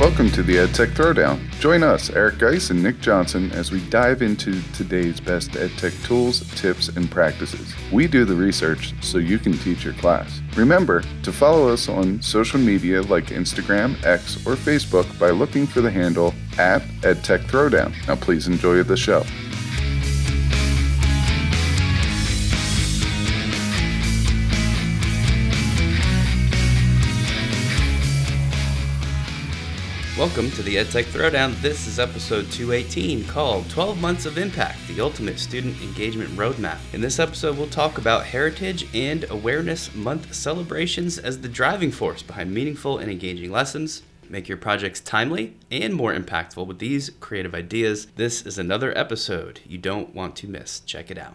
Welcome to the EdTech Throwdown. Join us, Eric Geis and Nick Johnson, as we dive into today's best EdTech tools, tips, and practices. We do the research so you can teach your class. Remember to follow us on social media like Instagram, X, or Facebook by looking for the handle @EdTech Throwdown. Now please enjoy the show. Welcome to the EdTech Throwdown. This is episode 218 called 12 Months of Impact, the Ultimate Student Engagement Roadmap. In this episode, we'll talk about Heritage and Awareness Month celebrations as the driving force behind meaningful and engaging lessons. Make your projects timely and more impactful with these creative ideas. This is another episode you don't want to miss. Check it out.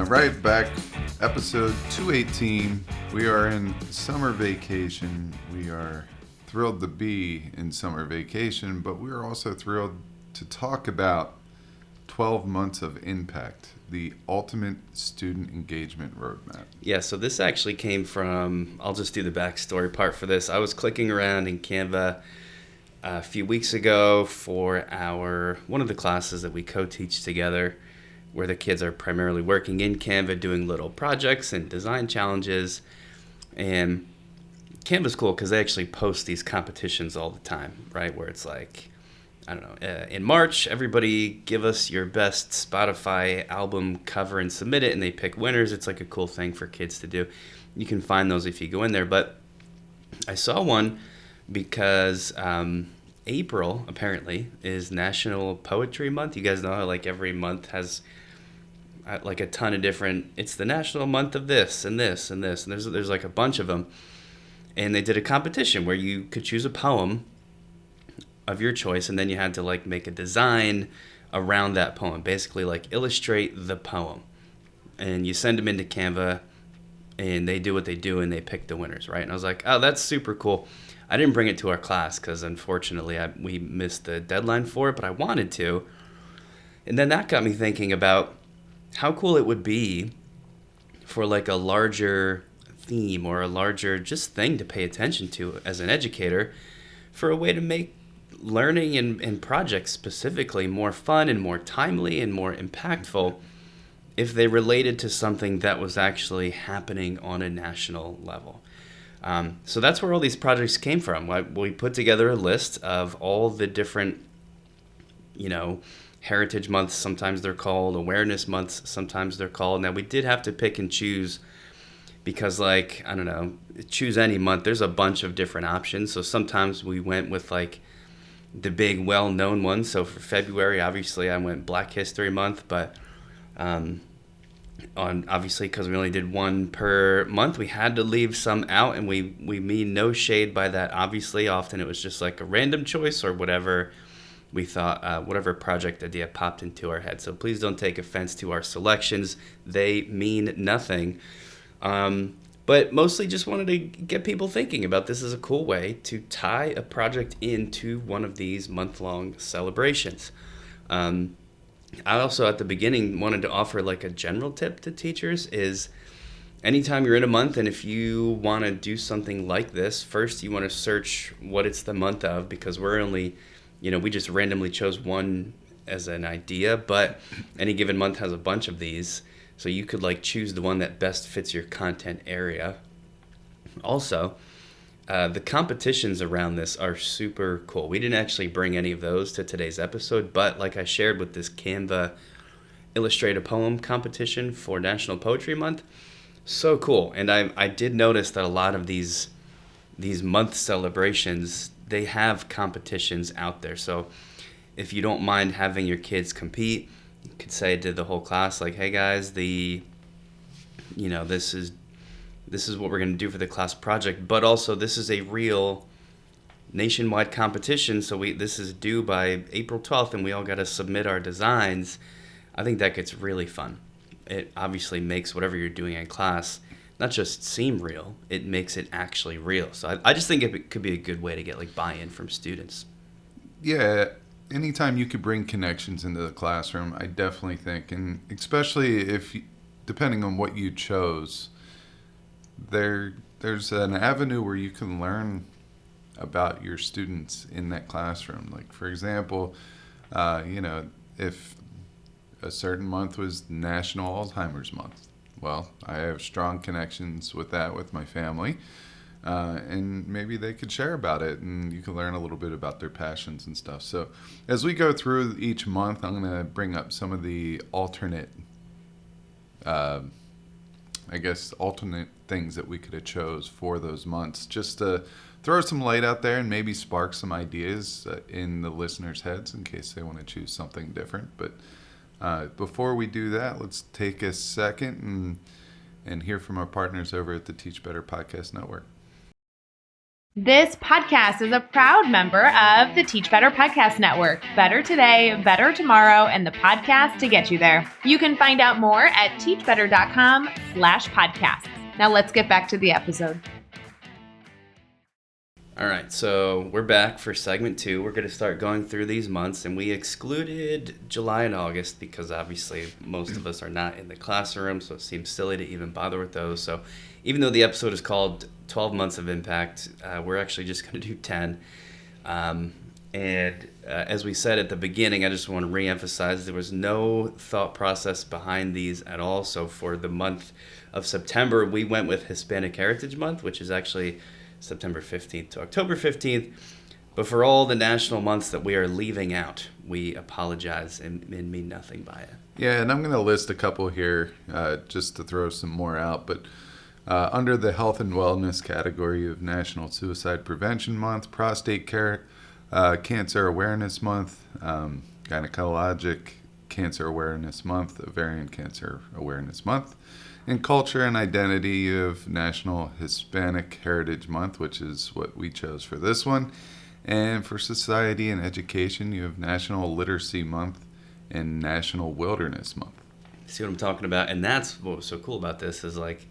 Right back, episode 218. We are in summer vacation. We are thrilled to be in summer vacation, but we are also thrilled to talk about 12 months of impact, the ultimate student engagement roadmap. Yeah, so this actually came from, I'll just do the backstory part for this. I was clicking around in Canva a few weeks ago for one of the classes that we co-teach together, where the kids are primarily working in Canva, doing little projects and design challenges. And Canva's cool because they actually post these competitions all the time, right? Where it's like, I don't know, in March, everybody give us your best Spotify album cover and submit it, and they pick winners. It's like a cool thing for kids to do. You can find those if you go in there. But I saw one because April, apparently, is National Poetry Month. You guys know how like every month has like a ton of different, it's the national month of this and this and this, and there's like a bunch of them. And they did a competition where you could choose a poem of your choice, and then you had to like make a design around that poem, basically like illustrate the poem. And you send them into Canva, and they do what they do, and they pick the winners, right? And I was like, oh, that's super cool. I didn't bring it to our class because unfortunately we missed the deadline for it, but I wanted to. And then that got me thinking about how cool it would be for like a larger theme or a larger just thing to pay attention to as an educator, for a way to make learning and projects specifically more fun and more timely and more impactful if they related to something that was actually happening on a national level. So that's where all these projects came from. We put together a list of all the different, Heritage Months, sometimes they're called, Awareness Months, sometimes they're called. Now, we did have to pick and choose because, choose any month. There's a bunch of different options. So sometimes we went with, the big, well-known ones. So for February, obviously, I went Black History Month, but obviously, because we only did one per month, we had to leave some out, and we mean no shade by that. Obviously, often it was just like a random choice or whatever we thought, whatever project idea popped into our head. So please don't take offense to our selections. They mean nothing. But mostly just wanted to get people thinking about this as a cool way to tie a project into one of these month-long celebrations. I also, at the beginning, wanted to offer like a general tip to teachers is anytime you're in a month, and if you want to do something like this, first you want to search what it's the month of, because we're only, we just randomly chose one as an idea, but any given month has a bunch of these. So you could choose the one that best fits your content area. Also, the competitions around this are super cool. We didn't actually bring any of those to today's episode, but like I shared with this Canva Illustrate a Poem competition for National Poetry Month, so cool. And I did notice that a lot of these month celebrations, they have competitions out there. So if you don't mind having your kids compete, you could say to the whole class, hey guys, this is what we're going to do for the class project, but also this is a real nationwide competition, so this is due by April 12th, and we all got to submit our designs. I think that gets really fun. It obviously makes whatever you're doing in class not just seem real, it makes it actually real. So I just think it could be a good way to get buy-in from students. Yeah, anytime you could bring connections into the classroom, I definitely think, and especially if, depending on what you chose, there's an avenue where you can learn about your students in that classroom. Like, for example, if a certain month was National Alzheimer's Month, well, I have strong connections with that with my family. And maybe they could share about it, and you can learn a little bit about their passions and stuff. So as we go through each month, I'm going to bring up some of the alternate things that we could have chose for those months, just to throw some light out there and maybe spark some ideas in the listeners' heads in case they want to choose something different. But before we do that, let's take a second and hear from our partners over at the Teach Better Podcast Network. This podcast is a proud member of the Teach Better Podcast Network. Better today, better tomorrow, and the podcast to get you there. You can find out more at teachbetter.com/podcasts. Now let's get back to the episode. All right, so we're back for segment 2. We're going to start going through these months, and we excluded July and August because obviously most of us are not in the classroom, so it seems silly to even bother with those. So even though the episode is called 12 Months of Impact, we're actually just going to do 10. As we said at the beginning, I just want to reemphasize there was no thought process behind these at all. So for the month of September, we went with Hispanic Heritage Month, which is actually September 15th to October 15th. But for all the national months that we are leaving out, we apologize and mean nothing by it. Yeah, and I'm going to list a couple here just to throw some more out. But under the health and wellness category of National Suicide Prevention Month, Prostate Cancer Awareness Month, Gynecologic Cancer Awareness Month, Ovarian Cancer Awareness Month. In culture and identity, you have National Hispanic Heritage Month, which is what we chose for this one. And for society and education, you have National Literacy Month and National Wilderness Month. See what I'm talking about? And that's what was so cool about this is like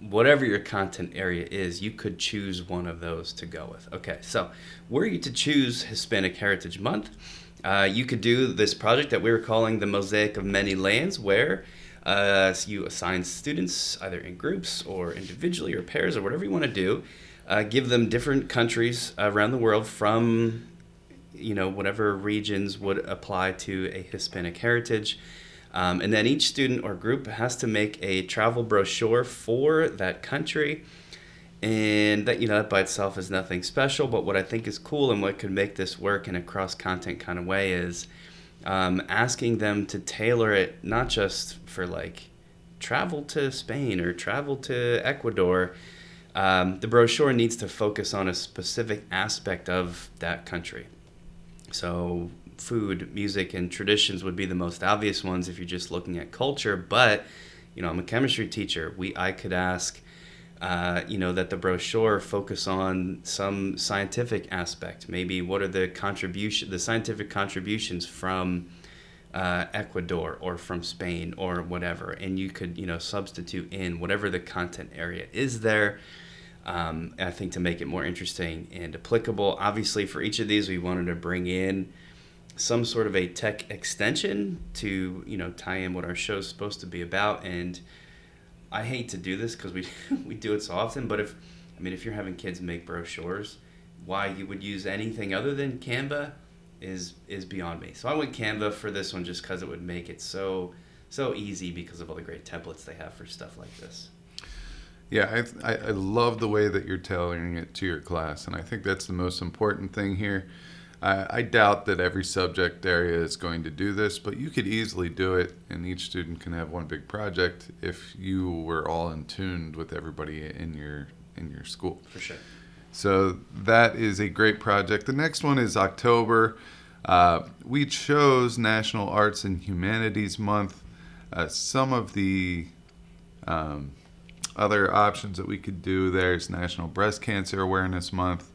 whatever your content area is, you could choose one of those to go with. Okay, so were you to choose Hispanic Heritage Month, you could do this project that we were calling the Mosaic of Many Lands, where you assign students either in groups or individually or pairs or whatever you want to do. Give them different countries around the world from, whatever regions would apply to a Hispanic heritage. And then each student or group has to make a travel brochure for that country. And that by itself is nothing special. But what I think is cool and what could make this work in a cross-content kind of way is asking them to tailor it not just for travel to Spain or travel to Ecuador. The brochure needs to focus on a specific aspect of that country. So food, music, and traditions would be the most obvious ones if you're just looking at culture. But I'm a chemistry teacher. I could ask that the brochure focus on some scientific aspect. Maybe what are the scientific contributions from Ecuador or from Spain or whatever, and you could substitute in whatever the content area is there. I think to make it more interesting and applicable. Obviously, for each of these, we wanted to bring in some sort of a tech extension to tie in what our show is supposed to be about. And I hate to do this because we do it so often, but if you're having kids make brochures, why you would use anything other than Canva is beyond me. So I went Canva for this one just because it would make it so easy because of all the great templates they have for stuff like this. Yeah, I love the way that you're tailoring it to your class, and I think that's the most important thing here. I doubt that every subject area is going to do this, but you could easily do it, and each student can have one big project if you were all in tune with everybody in your school. For sure. So that is a great project. The next one is October. We chose National Arts and Humanities Month. Some of the other options that we could do, there's National Breast Cancer Awareness Month,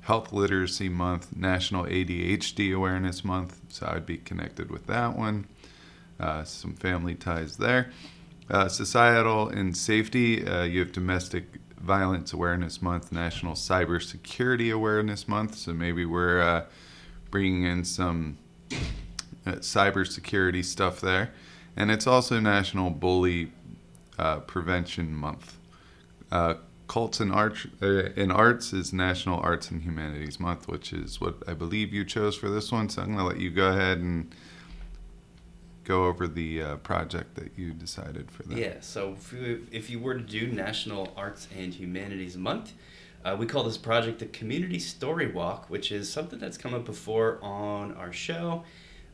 Health Literacy Month, National ADHD Awareness Month, so I'd be connected with that one. Some family ties there. Societal and Safety, you have Domestic Violence Awareness Month, National Cybersecurity Awareness Month, so maybe we're bringing in some cybersecurity stuff there. And it's also National Bully Prevention Month. Cults in Arts is National Arts and Humanities Month, which is what I believe you chose for this one. So I'm going to let you go ahead and go over the project that you decided for that. Yeah, so if you were to do National Arts and Humanities Month, we call this project the Community Story Walk, which is something that's come up before on our show.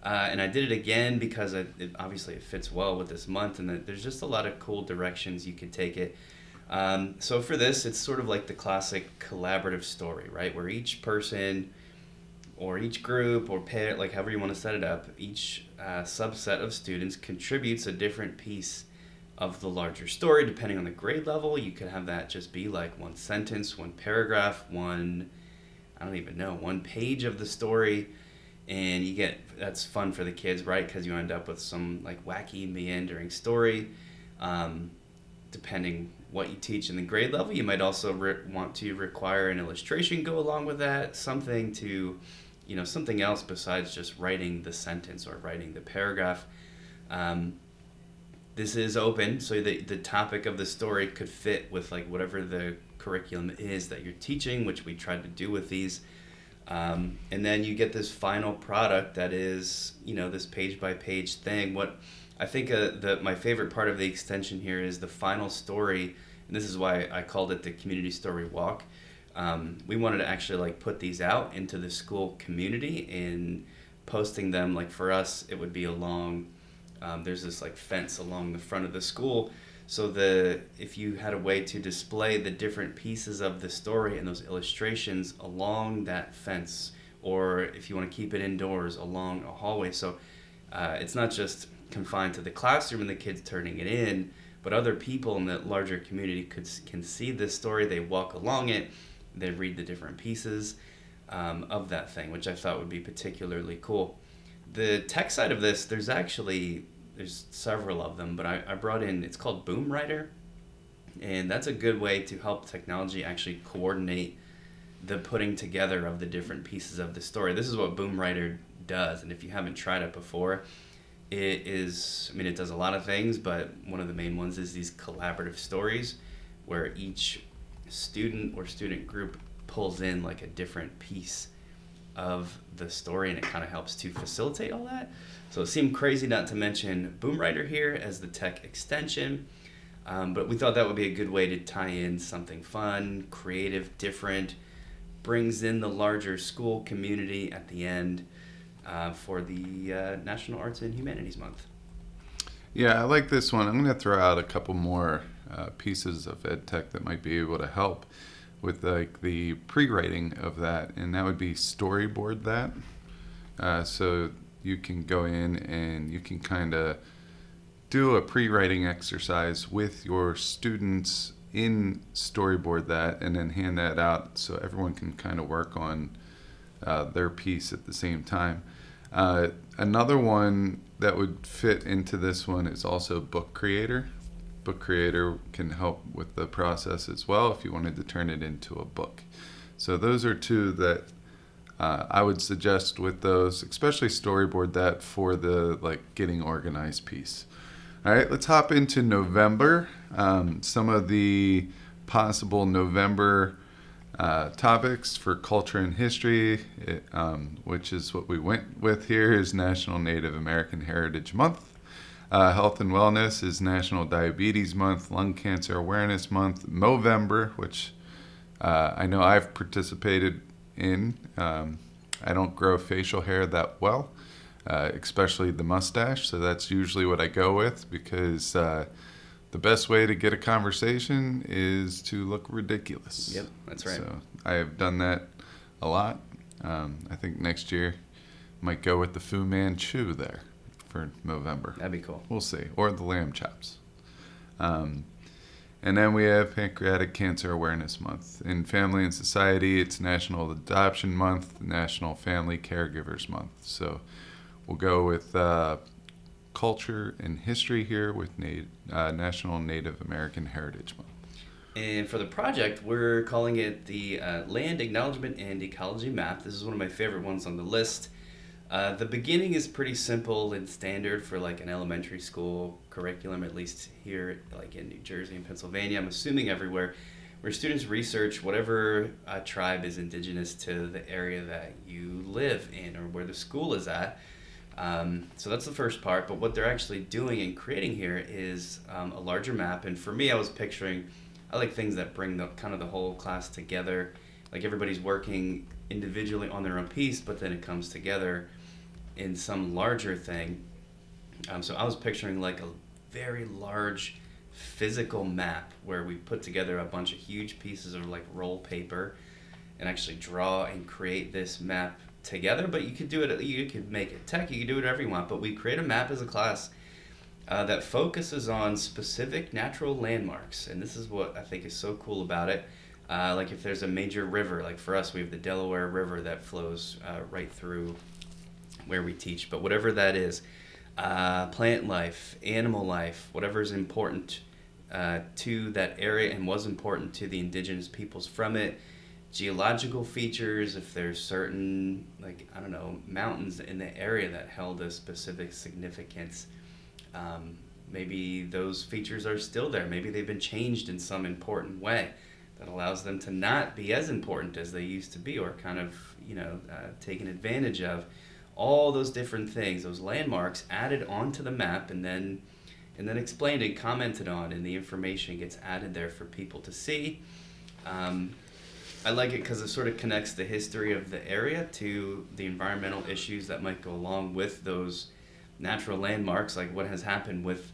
And I did it again because obviously it fits well with this month, and there's just a lot of cool directions you could take it. So for this, it's sort of like the classic collaborative story, right? Where each person or each group or pair, like however you want to set it up, each subset of students contributes a different piece of the larger story, depending on the grade level. You could have that just be like one sentence, one paragraph, one page of the story. And that's fun for the kids, right? Because you end up with some like wacky meandering story. Depending what you teach in the grade level, you might also want to require an illustration go along with that, something else besides just writing the sentence or writing the paragraph. This is open, so the topic of the story could fit with like whatever the curriculum is that you're teaching, which we tried to do with these. And then you get this final product that is, this page-by-page thing. What I think my favorite part of the extension here is the final story, and this is why I called it the Community Story Walk. We wanted to actually like put these out into the school community and posting them. Like for us, it would be along, there's this like fence along the front of the school. So if you had a way to display the different pieces of the story and those illustrations along that fence, or if you want to keep it indoors along a hallway. So it's not just confined to the classroom and the kids turning it in, but other people in the larger community can see this story. They walk along it, they read the different pieces of that thing, which I thought would be particularly cool. The tech side of this, there's several of them, but I brought in, it's called Boom Writer, and that's a good way to help technology actually coordinate the putting together of the different pieces of the story. This is what Boom Writer does, and if you haven't tried it before, it does a lot of things, but one of the main ones is these collaborative stories where each student or student group pulls in like a different piece of the story, and it kind of helps to facilitate all that. So it seemed crazy not to mention Boom Writer here as the tech extension, but we thought that would be a good way to tie in something fun, creative, different, brings in the larger school community at the end for the National Arts and Humanities Month. Yeah, I like this one. I'm going to throw out a couple more pieces of EdTech that might be able to help with like the pre-writing of that, and that would be storyboard that. So you can go in and you can kind of do a pre-writing exercise with your students in storyboard that, and then hand that out so everyone can kind of work on their piece at the same time. Another one that would fit into this one is also Book Creator. Book Creator can help with the process as well if you wanted to turn it into a book. So those are two that I would suggest with those, especially storyboard that for the like getting organized piece. All right, let's hop into November. Some of the possible November topics for culture and history, which is what we went with here, is National Native American Heritage Month. Health and Wellness is National Diabetes Month, Lung Cancer Awareness Month, Movember, which I know I've participated in. I don't grow facial hair that well, especially the mustache, so that's usually what I go with because the best way to get a conversation is to look ridiculous. Yep, that's right. So I have done that a lot. I think next year might go with the Fu Manchu there for Movember. That'd be cool. We'll see. Or the lamb chops. And then we have Pancreatic Cancer Awareness Month. In Family and Society, it's National Adoption Month, National Family Caregivers Month. So we'll go with culture and history here with National Native American Heritage Month. And for the project, we're calling it the Land Acknowledgement and Ecology Map. This is one of my favorite ones on the list. The beginning is pretty simple and standard for like an elementary school curriculum, at least here like in New Jersey and Pennsylvania. I'm assuming everywhere, where students research whatever tribe is indigenous to the area that you live in or where the school is at. So that's the first part, but what they're actually doing and creating here is a larger map. And for me, I like things that bring the kind of the whole class together. Like everybody's working individually on their own piece, but then it comes together in some larger thing. So I was picturing like a very large physical map where we put together a bunch of huge pieces of like roll paper and actually draw and create this map together. But you could make it tech, you could do whatever you want, but we create a map as a class that focuses on specific natural landmarks. And this is what I think is so cool about it. Like if there's a major river, like for us, we have the Delaware River that flows right through where we teach. But whatever that is, plant life, animal life, whatever is important to that area and was important to the indigenous peoples from it, geological features, if there's certain, like, I don't know, mountains in the area that held a specific significance. Maybe those features are still there. Maybe they've been changed in some important way that allows them to not be as important as they used to be, or kind of, taken advantage of. All those different things, those landmarks added onto the map and then explained and commented on, and the information gets added there for people to see. I like it because it sort of connects the history of the area to the environmental issues that might go along with those natural landmarks, like what has happened with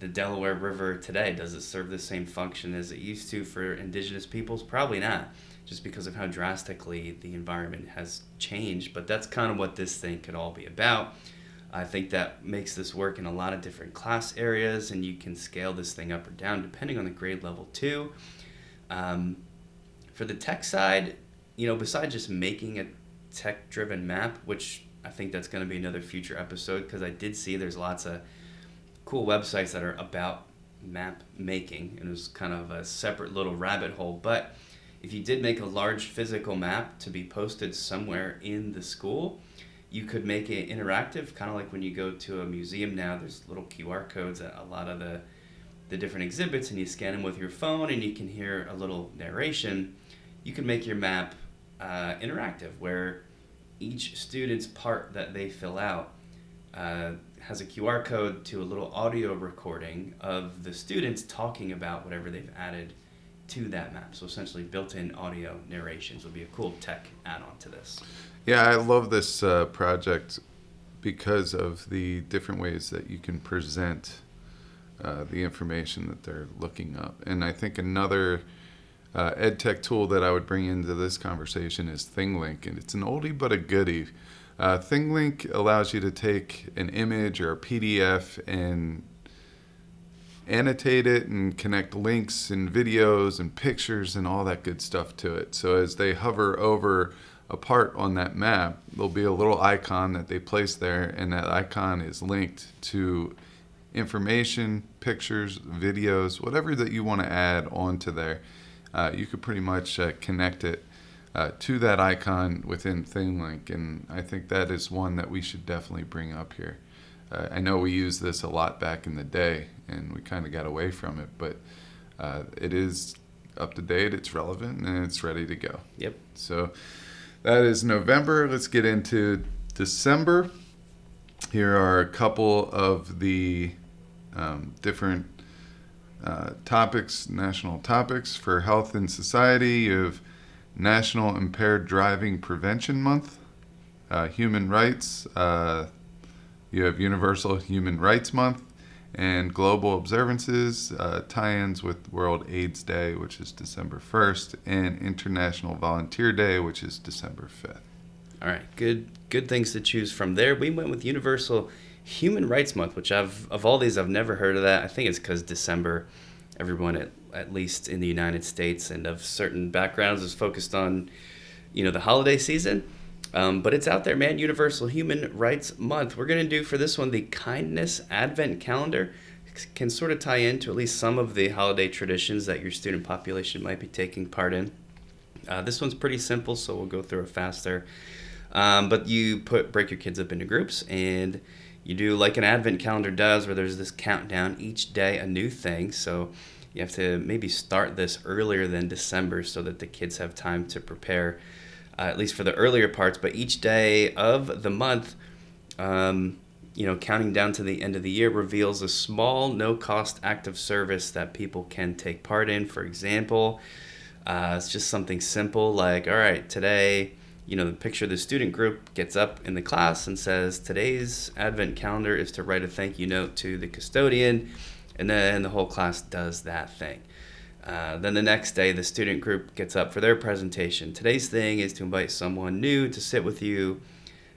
the Delaware River today. Does it serve the same function as it used to for indigenous peoples? Probably not, just because of how drastically the environment has changed. But that's kind of what this thing could all be about. I think that makes this work in a lot of different class areas, and you can scale this thing up or down depending on the grade level too. For the tech side, besides just making a tech-driven map, which I think that's going to be another future episode, because I did see there's lots of cool websites that are about map making, and it was kind of a separate little rabbit hole. But if you did make a large physical map to be posted somewhere in the school, you could make it interactive, kind of like when you go to a museum now, there's little QR codes at a lot of the different exhibits, and you scan them with your phone and you can hear a little narration. You can make your map interactive, where each student's part that they fill out has a QR code to a little audio recording of the students talking about whatever they've added to that map. So essentially built-in audio narrations will be a cool tech add-on to this. Yeah, I love this project because of the different ways that you can present the information that they're looking up. And I think another EdTech tool that I would bring into this conversation is ThingLink, and it's an oldie but a goodie. ThingLink allows you to take an image or a PDF and annotate it and connect links and videos and pictures and all that good stuff to it. So as they hover over a part on that map, there'll be a little icon that they place there, and that icon is linked to information, pictures, videos, whatever that you want to add onto there. You could pretty much connect it to that icon within ThingLink, and I think that is one that we should definitely bring up here. I know we used this a lot back in the day, and we kind of got away from it, but it is up to date, it's relevant, and it's ready to go. Yep. So that is November. Let's get into December. Here are a couple of the different topics, national topics for health and society. You have National Impaired Driving Prevention Month, human rights. You have Universal Human Rights Month, and global observances, tie-ins with World AIDS Day, which is December 1st, and International Volunteer Day, which is December 5th. All right, good things to choose from there. We went with Universal Human Rights Month, which of all these, I've never heard of that. I think it's because December, everyone at least in the United States and of certain backgrounds is focused on, the holiday season. But it's out there, man. Universal Human Rights Month. We're going to do for this one the Kindness Advent Calendar, can sort of tie into at least some of the holiday traditions that your student population might be taking part in. This one's pretty simple, so we'll go through it faster. But you break your kids up into groups, and you do like an advent calendar does, where there's this countdown each day, a new thing. So you have to maybe start this earlier than December so that the kids have time to prepare, at least for the earlier parts. But each day of the month, counting down to the end of the year, reveals a small, no-cost act of service that people can take part in. For example, it's just something simple like, all right, today, the picture of the student group gets up in the class and says, today's advent calendar is to write a thank you note to the custodian, and then the whole class does that thing. Then the next day, the student group gets up for their presentation. Today's thing is to invite someone new to sit with you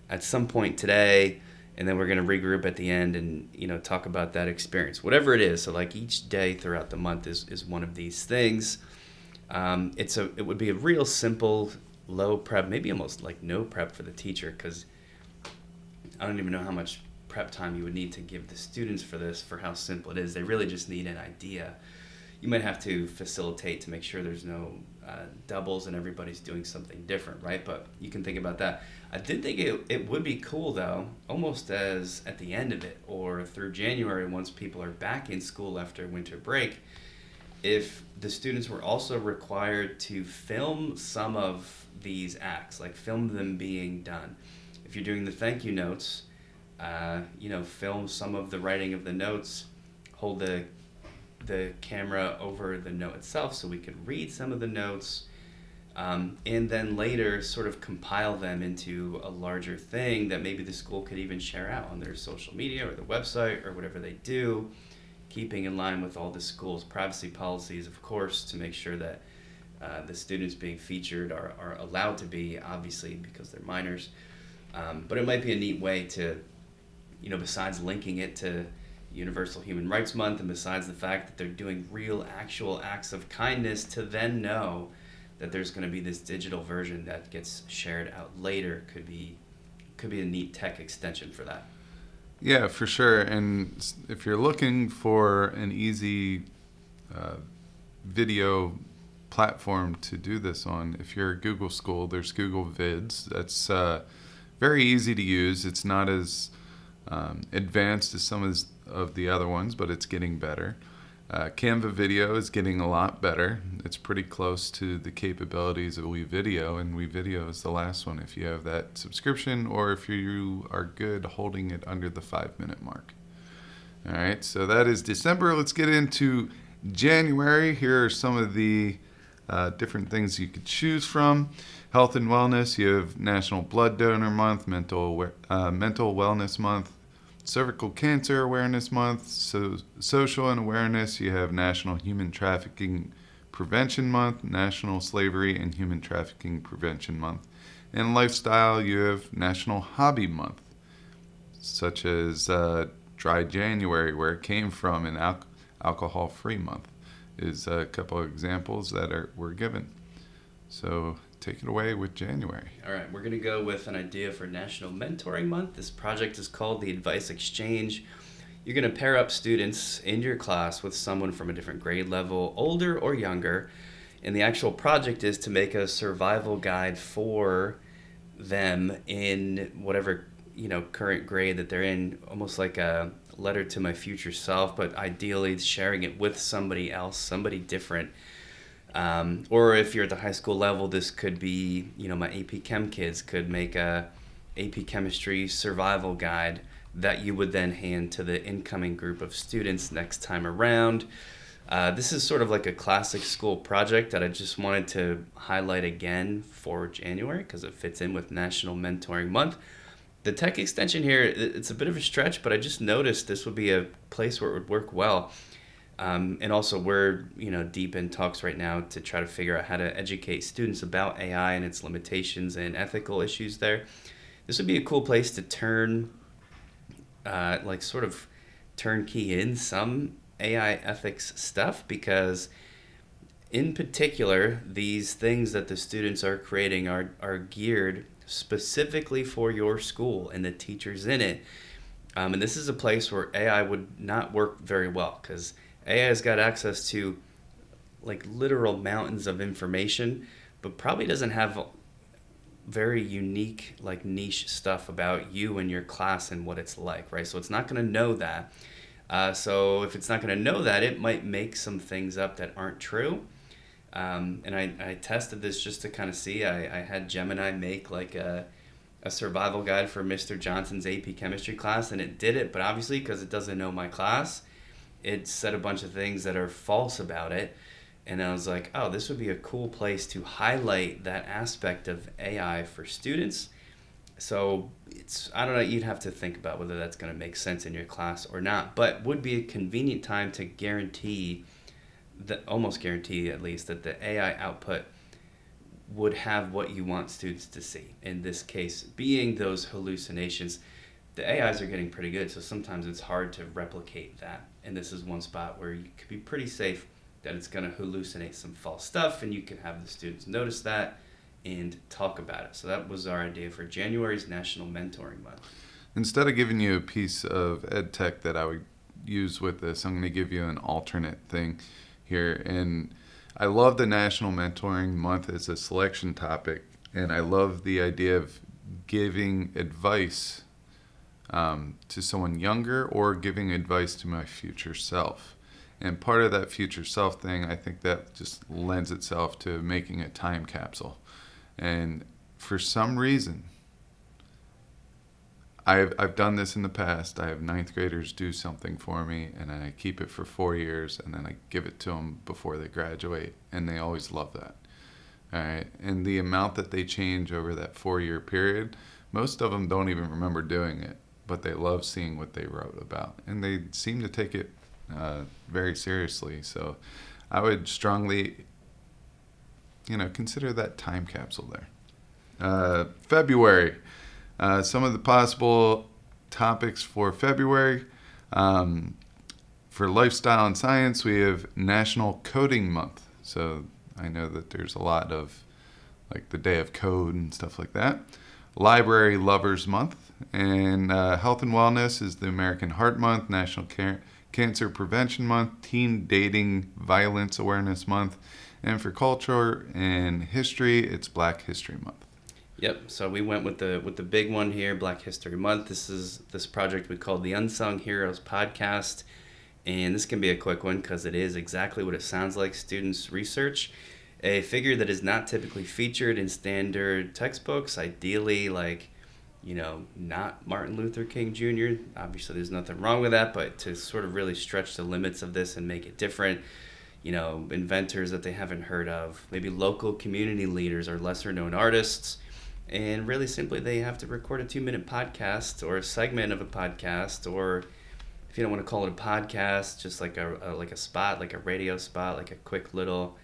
at some point today, and then we're going to regroup at the end and talk about that experience, whatever it is. So like each day throughout the month is one of these things. It would be a real simple, low prep, maybe almost like no prep for the teacher, because I don't even know how much prep time you would need to give the students for this, for how simple it is. They really just need an idea. You might have to facilitate to make sure there's no doubles and everybody's doing something different, right? But you can think about that. I did think it would be cool, though, almost as at the end of it or through January, once people are back in school after winter break, if the students were also required to film some of these acts, like film them being done. If you're doing the thank you notes, film some of the writing of the notes, hold the camera over the note itself so we could read some of the notes, and then later sort of compile them into a larger thing that maybe the school could even share out on their social media or the website or whatever they do, keeping in line with all the school's privacy policies, of course, to make sure that the students being featured are allowed to be, obviously, because they're minors. But it might be a neat way to, besides linking it to Universal Human Rights Month, and besides the fact that they're doing real, actual acts of kindness, to then know that there's going to be this digital version that gets shared out later could be a neat tech extension for that. Yeah, for sure. And if you're looking for an easy video platform to do this on, if you're a Google school, there's Google Vids. That's very easy to use. It's not as advanced as some of the other ones, but it's getting better. Canva Video is getting a lot better. It's pretty close to the capabilities of WeVideo, and WeVideo is the last one if you have that subscription or if you are good holding it under the 5-minute mark. All right, so that is December. Let's get into January. Here are some of the different things you could choose from. Health and wellness, you have National Blood Donor Month, Mental Wellness Month, Cervical Cancer Awareness Month, Social and Awareness, you have National Human Trafficking Prevention Month, National Slavery and Human Trafficking Prevention Month, and Lifestyle, you have National Hobby Month, such as Dry January, where it came from, and Alcohol-Free Month is a couple of examples that were given. So take it away with January. All right, we're going to go with an idea for National Mentoring Month. This project is called the Advice Exchange. You're going to pair up students in your class with someone from a different grade level, older or younger, and the actual project is to make a survival guide for them in whatever current grade that they're in, almost like a letter to my future self, but ideally sharing it with somebody else, somebody different. Or if you're at the high school level, this could be, my AP Chem kids could make a AP Chemistry survival guide that you would then hand to the incoming group of students next time around. This is sort of like a classic school project that I just wanted to highlight again for January because it fits in with National Mentoring Month. The tech extension here, it's a bit of a stretch, but I just noticed this would be a place where it would work well. And also we're, deep in talks right now to try to figure out how to educate students about AI and its limitations and ethical issues there. This would be a cool place to turn, sort of turnkey in some AI ethics stuff, because in particular, these things that the students are creating are geared specifically for your school and the teachers in it. And this is a place where AI would not work very well because AI has got access to like literal mountains of information, but probably doesn't have very unique, like niche stuff about you and your class and what it's like, right? So it's not going to know that. So if it's not going to know that, it might make some things up that aren't true. And I tested this just to kind of see. I had Gemini make like a survival guide for Mr. Johnson's AP chemistry class, and it did it. But obviously, because it doesn't know my class, it said a bunch of things that are false about it. And I was like, oh, this would be a cool place to highlight that aspect of AI for students. So I don't know, you'd have to think about whether that's going to make sense in your class or not, but would be a convenient time to almost guarantee at least, that the AI output would have what you want students to see. In this case, being those hallucinations. The AIs are getting pretty good, so sometimes it's hard to replicate that. And this is one spot where you could be pretty safe that it's going to hallucinate some false stuff, and you can have the students notice that and talk about it. So that was our idea for January's National Mentoring Month. Instead of giving you a piece of EdTech that I would use with this, I'm going to give you an alternate thing here. And I love the National Mentoring Month as a selection topic, and I love the idea of giving advice to someone younger or giving advice to my future self. And part of that future self thing, I think that just lends itself to making a time capsule. And for some reason, I've done this in the past. I have ninth graders do something for me, and then I keep it for 4 years, and then I give it to them before they graduate, and they always love that. All right, and the amount that they change over that 4-year period, most of them don't even remember doing it, but they love seeing what they wrote about, and they seem to take it very seriously. So I would strongly, consider that time capsule there. February. Some of the possible topics for February. For lifestyle and science, we have National Coding Month. So I know that there's a lot of like the Day of Code and stuff like that. Library Lovers Month. And Health and Wellness is the American Heart Month, National Cancer Prevention Month, Teen Dating Violence Awareness Month. And for culture and history, it's Black History Month. Yep. So we went with the big one here, Black History Month. This is this project we called the Unsung Heroes Podcast, and this can be a quick one because it is exactly what it sounds like. Students research a figure that is not typically featured in standard textbooks. Ideally, not Martin Luther King Jr. Obviously, there's nothing wrong with that, but to sort of really stretch the limits of this and make it different. Inventors that they haven't heard of, maybe local community leaders or lesser known artists. And really simply, they have to record a 2-minute podcast or a segment of a podcast, or if you don't want to call it a podcast, just like a spot, like a radio spot, like a quick little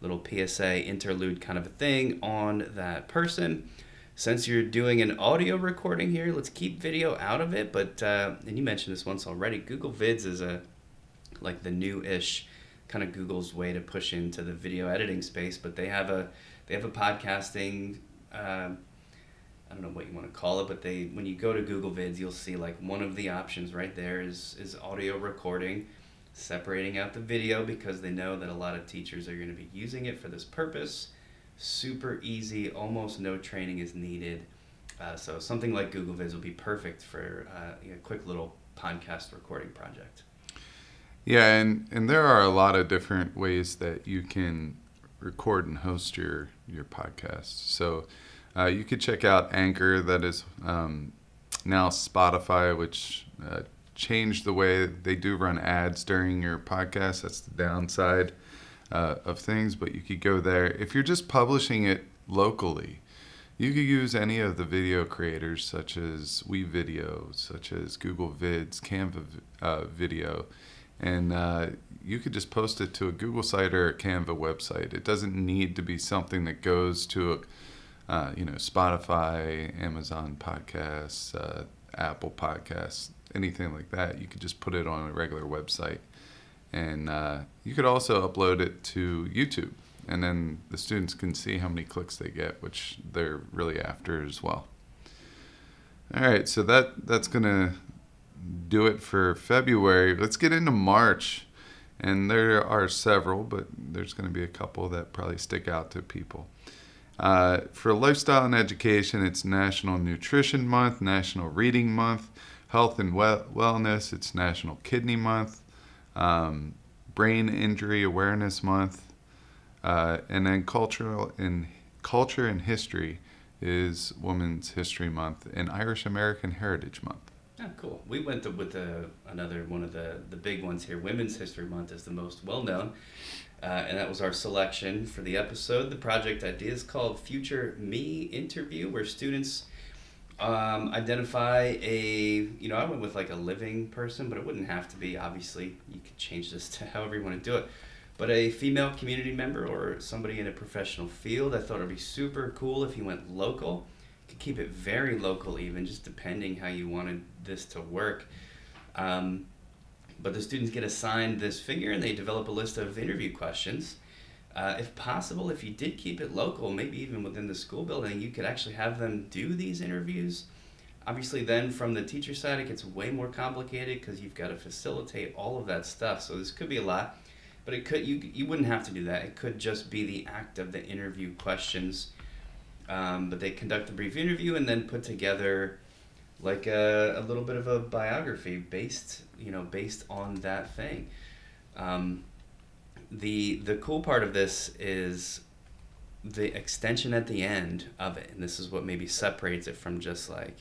PSA interlude kind of a thing on that person. Since you're doing an audio recording here, let's keep video out of it. But and you mentioned this once already, Google Vids is the new-ish kind of Google's way to push into the video editing space. But they have a podcasting. I don't know what you want to call it, but when you go to Google Vids, you'll see like one of the options right there is audio recording, separating out the video because they know that a lot of teachers are going to be using it for this purpose. Super easy, almost no training is needed. So something like Google Vids will be perfect for a quick little podcast recording project. Yeah, and there are a lot of different ways that you can record and host your podcast. So you could check out Anchor, that is now Spotify, which changed the way they do run ads during your podcast. That's the downside of things, but you could go there. If you're just publishing it locally, you could use any of the video creators such as WeVideo, such as Google Vids, Canva Video, and you could just post it to a Google site or a Canva website. It doesn't need to be something that goes to Spotify, Amazon Podcasts, Apple Podcasts, anything like that. You could just put it on a regular website. And you could also upload it to YouTube. And then the students can see how many clicks they get, which they're really after as well. All right, so that's going to do it for February. Let's get into March. And there are several, but there's going to be a couple that probably stick out to people. For lifestyle and education, it's National Nutrition Month, National Reading Month, Health and Wellness, it's National Kidney Month, Brain Injury Awareness Month, and then Culture and History is Women's History Month and Irish American Heritage Month. Oh, cool. We went with another one of the big ones here. Women's History Month is the most well-known, and that was our selection for the episode. The project idea is called Future Me Interview, where students identify I went with like a living person, but it wouldn't have to be. Obviously, you could change this to however you want to do it. But a female community member or somebody in a professional field. I thought it would be super cool if you went local. Could keep it very local even, just depending how you wanted this to work. But the students get assigned this figure and they develop a list of interview questions. If possible, if you did keep it local, maybe even within the school building, you could actually have them do these interviews. Obviously then from the teacher side, it gets way more complicated because you've got to facilitate all of that stuff. So this could be a lot, but it could you wouldn't have to do that. It could just be the act of the interview questions. But they conduct a brief interview and then put together like a little bit of a biography based on that thing. The cool part of this is the extension at the end of it, and this is what maybe separates it from just like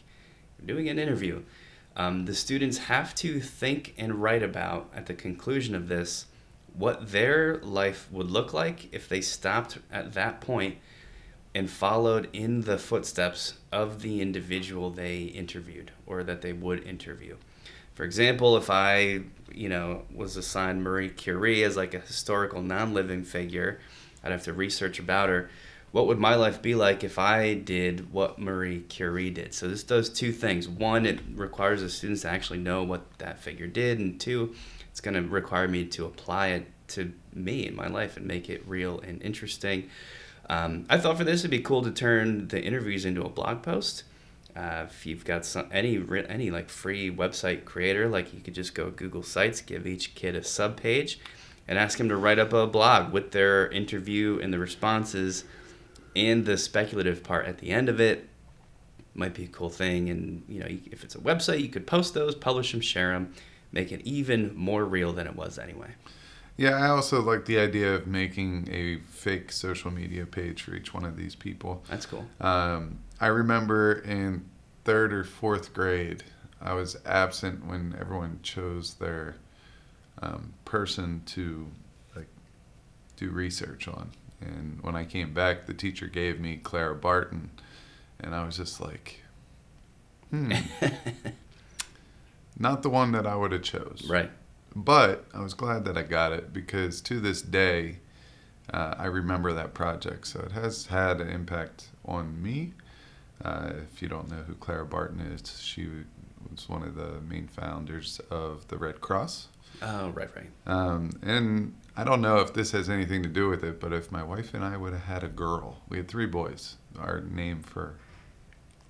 doing an interview. The students have to think and write about, at the conclusion of this, what their life would look like if they stopped at that point and followed in the footsteps of the individual they interviewed or that they would interview. For example, if I, was assigned Marie Curie as like a historical non-living figure, I'd have to research about her. What would my life be like if I did what Marie Curie did? So this does two things. One, it requires the students to actually know what that figure did. And two, it's going to require me to apply it to me in my life and make it real and interesting. I thought for this it'd be cool to turn the interviews into a blog post. If you've got any like free website creator, like you could just go Google Sites, give each kid a sub page, and ask them to write up a blog with their interview and the responses and the speculative part at the end of it. Might be a cool thing. And if it's a website, you could post those, publish them, share them, make it even more real than it was anyway. Yeah, I also like the idea of making a fake social media page for each one of these people. That's cool. I remember in 3rd or 4th grade, I was absent when everyone chose their person to do research on. And when I came back, the teacher gave me Clara Barton, and I was just like, not the one that I would have chose. Right. But I was glad that I got it because to this day, I remember that project. So it has had an impact on me. If you don't know who Clara Barton is, she was one of the main founders of the Red Cross. Oh, right. And I don't know if this has anything to do with it, but if my wife and I would have had a girl, we had 3 boys, our name for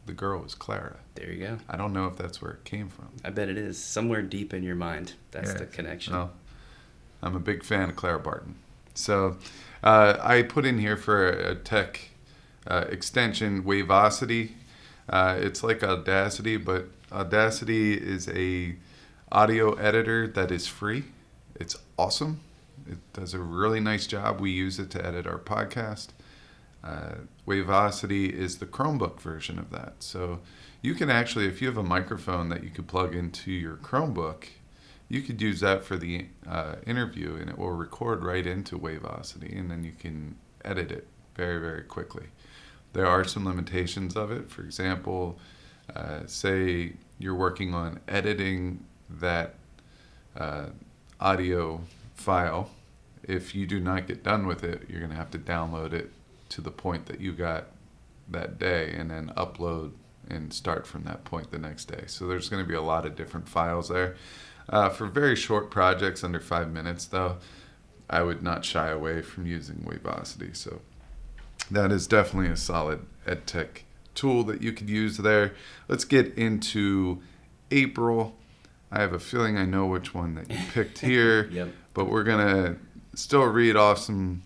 the girl was Clara. There you go. I don't know if that's where it came from. I bet it is. Somewhere deep in your mind. That's the connection. Well, I'm a big fan of Clara Barton. So I put in here for a tech extension, Wavosity. It's like Audacity, but Audacity is a audio editor that is free. It's awesome. It does a really nice job. We use it to edit our podcast. Wavosity is the Chromebook version of that. So you can actually, if you have a microphone that you could plug into your Chromebook, you could use that for the interview, and it will record right into Wavosity, and then you can edit it very, very quickly. There are some limitations of it. For example, say you're working on editing that audio file. If you do not get done with it, you're going to have to download it to the point that you got that day and then upload and start from that point the next day. So there's going to be a lot of different files there. For very short projects under 5 minutes, though, I would not shy away from using Wavosity. So that is definitely a solid EdTech tool that you could use there. Let's get into April. I have a feeling I know which one that you picked here. Yep. But we're going to still read off some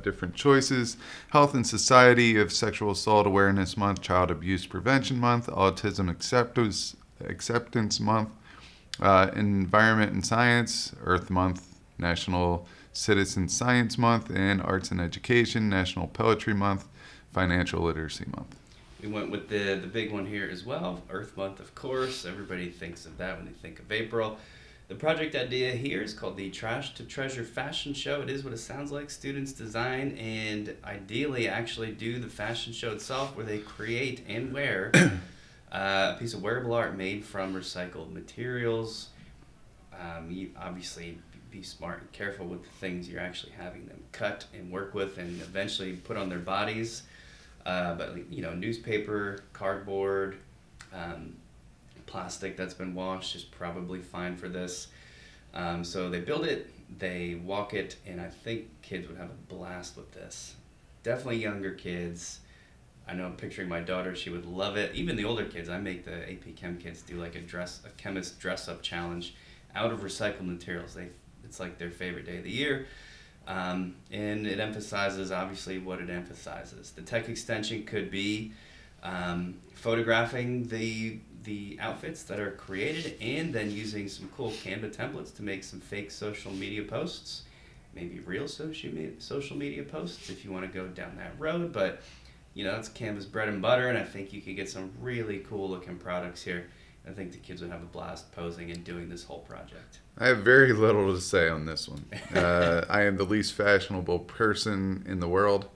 different choices. Health and Society, you have Sexual Assault Awareness Month, Child Abuse Prevention Month, Autism Acceptance Month, Environment and Science, Earth Month, National Citizen Science Month, and Arts and Education, National Poetry Month, Financial Literacy Month. We went with the big one here as well, Earth Month, of course. Everybody thinks of that when they think of April. The project idea here is called the Trash to Treasure Fashion Show. It is what it sounds like. Students design and ideally actually do the fashion show itself, where they create and wear a piece of wearable art made from recycled materials. You obviously be smart and careful with the things you're actually having them cut and work with and eventually put on their bodies. But newspaper, cardboard, plastic that's been washed is probably fine for this. So they build it, they walk it, and I think kids would have a blast with this. Definitely younger kids. I know I'm picturing my daughter, she would love it. Even the older kids, I make the AP Chem kids do like a chemist dress-up challenge out of recycled materials. It's like their favorite day of the year. And it emphasizes, obviously, what it emphasizes. The tech extension could be photographing the outfits that are created and then using some cool Canva templates to make some fake social media posts, maybe real social media posts if you want to go down that road. But, that's Canva's bread and butter, and I think you could get some really cool-looking products here. I think the kids would have a blast posing and doing this whole project. I have very little to say on this one. I am the least fashionable person in the world.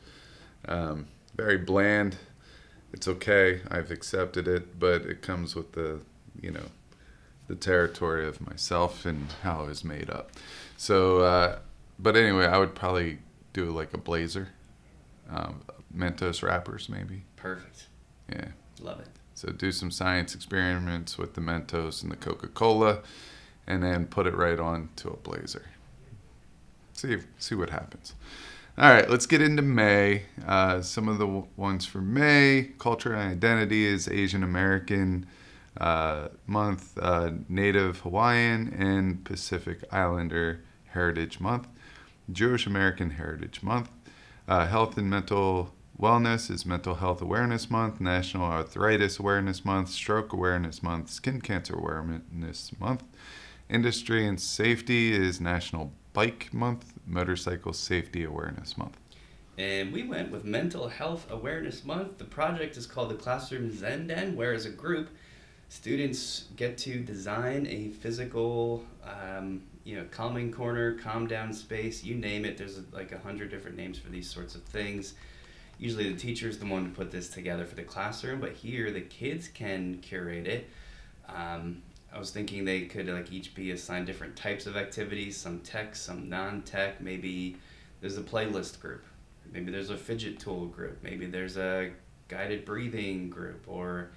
Very bland. It's okay. I've accepted it, but it comes with the territory of myself and how it was made up. So, but anyway, I would probably do like a blazer, Mentos wrappers maybe. Perfect. Yeah. Love it. So do some science experiments with the Mentos and the Coca-Cola, and then put it right on to a blazer. See what happens. All right, let's get into May. Some of the ones for May. Culture and Identity is Asian American Month, Native Hawaiian and Pacific Islander Heritage Month, Jewish American Heritage Month. Health and Mental Wellness is Mental Health Awareness Month, National Arthritis Awareness Month, Stroke Awareness Month, Skin Cancer Awareness Month. Industry and Safety is National Bike Month, Motorcycle Safety Awareness Month. And we went with Mental Health Awareness Month. The project is called the Classroom Zen Den, where as a group, students get to design a physical, calming corner, calm down space, you name it. There's like 100 different names for these sorts of things. Usually the teacher is the one to put this together for the classroom, but here the kids can curate it. I was thinking they could each be assigned different types of activities, some tech, some non-tech. Maybe there's a playlist group. Maybe there's a fidget tool group. Maybe there's a guided breathing group, or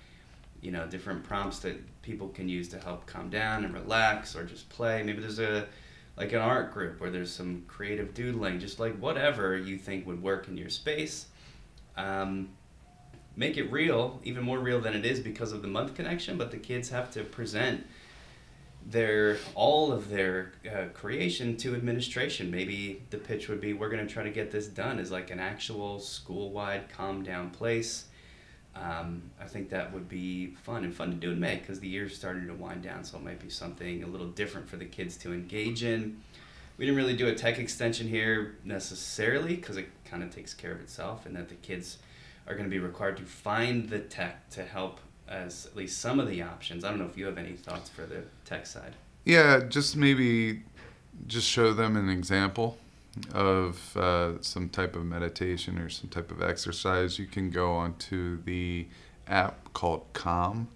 different prompts that people can use to help calm down and relax or just play. Maybe there's an art group where there's some creative doodling, just like whatever you think would work in your space. Make it real, even more real than it is because of the month connection, but the kids have to present all of their creation to administration. Maybe the pitch would be, we're going to try to get this done as like an actual school-wide calm down place. I think that would be fun to do in May because the year's starting to wind down, so it might be something a little different for the kids to engage in. We didn't really do a tech extension here necessarily because it kind of takes care of itself, and that the kids are going to be required to find the tech to help as at least some of the options. I don't know if you have any thoughts for the tech side. Yeah, maybe show them an example of some type of meditation or some type of exercise. You can go onto the app called Calm,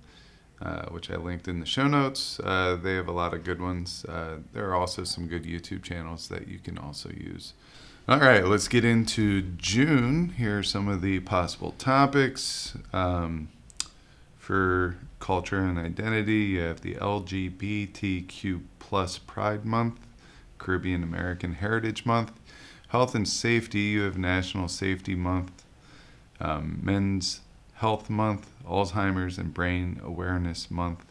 which I linked in the show notes. They have a lot of good ones. There are also some good YouTube channels that you can also use. All right, let's get into June. Here are some of the possible topics. For culture and identity, you have the LGBTQ plus Pride Month, Caribbean American Heritage Month. Health and Safety, you have National Safety Month, Men's Health Month, Alzheimer's and Brain Awareness Month,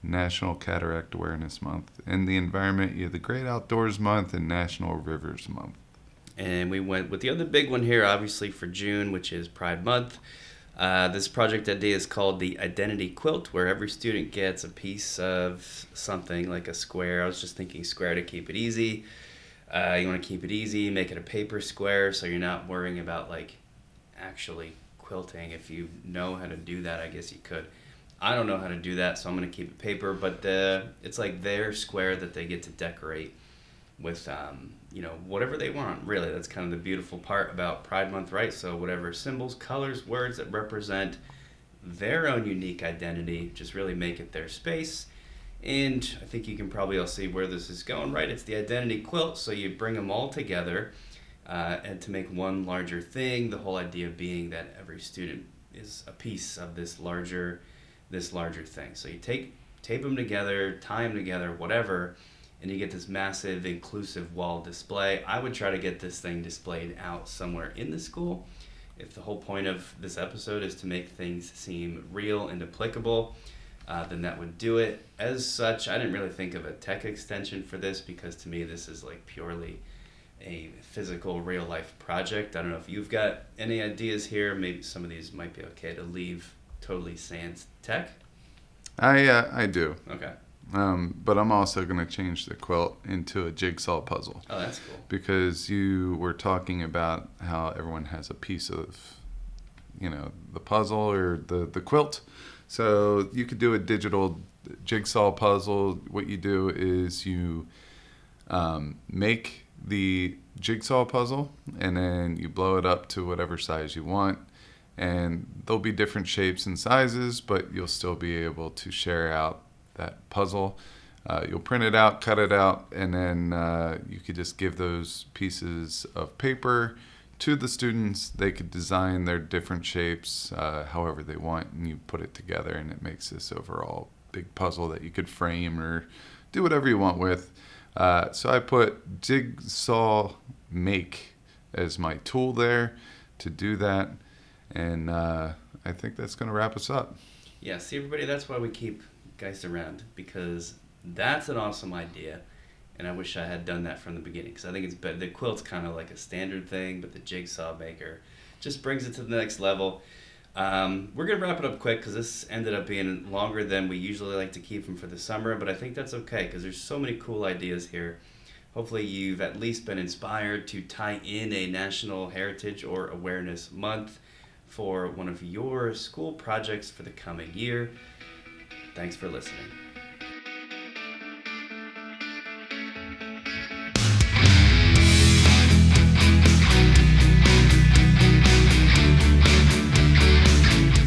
National Cataract Awareness Month. In the environment, you have the Great Outdoors Month and National Rivers Month. And we went with the other big one here, obviously, for June, which is Pride Month. This project idea is called the Identity Quilt, where every student gets a piece of something like a square. I was just thinking square to keep it easy. You want to keep it easy, make it a paper square so you're not worrying about like actually quilting. If you know how to do that, I guess you could. I don't know how to do that, so I'm going to keep it paper, but it's like their square that they get to decorate with whatever they want. Really, that's kind of the beautiful part about Pride Month, right? So whatever symbols, colors, words that represent their own unique identity, just really make it their space. And I think you can probably all see where this is going, right? It's the identity quilt, so you bring them all together and to make one larger thing. The whole idea being that every student is a piece of this larger thing. So you tape them together, tie them together, whatever, and you get this massive inclusive wall display. I would try to get this thing displayed out somewhere in the school. If the whole point of this episode is to make things seem real and applicable, then that would do it. As such, I didn't really think of a tech extension for this because to me this is like purely a physical real life project. I don't know if you've got any ideas here. Maybe some of these might be okay to leave totally sans tech. I do. Okay. But I'm also going to change the quilt into a jigsaw puzzle. Oh, that's cool. Because you were talking about how everyone has a piece of, the puzzle or the quilt. So you could do a digital jigsaw puzzle. What you do is you make the jigsaw puzzle and then you blow it up to whatever size you want. And there'll be different shapes and sizes, but you'll still be able to share out that puzzle. You'll print it out, cut it out, and then you could just give those pieces of paper to the students. They could design their different shapes however they want, and you put it together, and it makes this overall big puzzle that you could frame or do whatever you want with. So I put Jigsaw Make as my tool there to do that, and I think that's going to wrap us up. Yeah, see everybody, that's why we keep guys around, because that's an awesome idea, and I wish I had done that from the beginning, because I think it's better. The quilt's kind of like a standard thing, but the jigsaw maker just brings it to the next level. We're going to wrap it up quick, because this ended up being longer than we usually like to keep them for the summer, but I think that's okay, because there's so many cool ideas here. Hopefully you've at least been inspired to tie in a National Heritage or Awareness Month for one of your school projects for the coming year. Thanks for listening.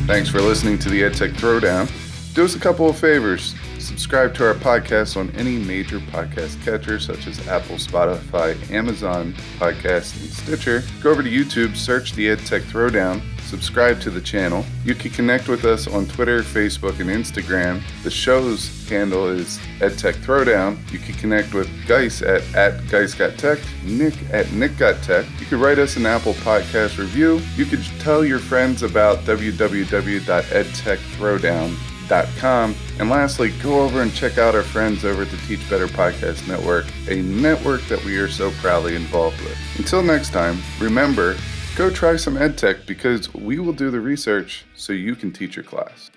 Thanks for listening to the EdTech Throwdown. Do us a couple of favors. Subscribe to our podcast on any major podcast catcher such as Apple, Spotify, Amazon Podcasts, and Stitcher. Go over to YouTube, search the EdTech Throwdown, subscribe to the channel. You can connect with us on Twitter, Facebook, and Instagram. The show's handle is EdTech Throwdown. You can connect with Geis at GeisGotTech, Nick at NickGotTech. You could write us an Apple Podcast review. You could tell your friends about www.edtechthrowdown.com. And lastly, go over and check out our friends over at the Teach Better Podcast Network, a network that we are so proudly involved with. Until next time, remember, go try some EdTech because we will do the research so you can teach your class.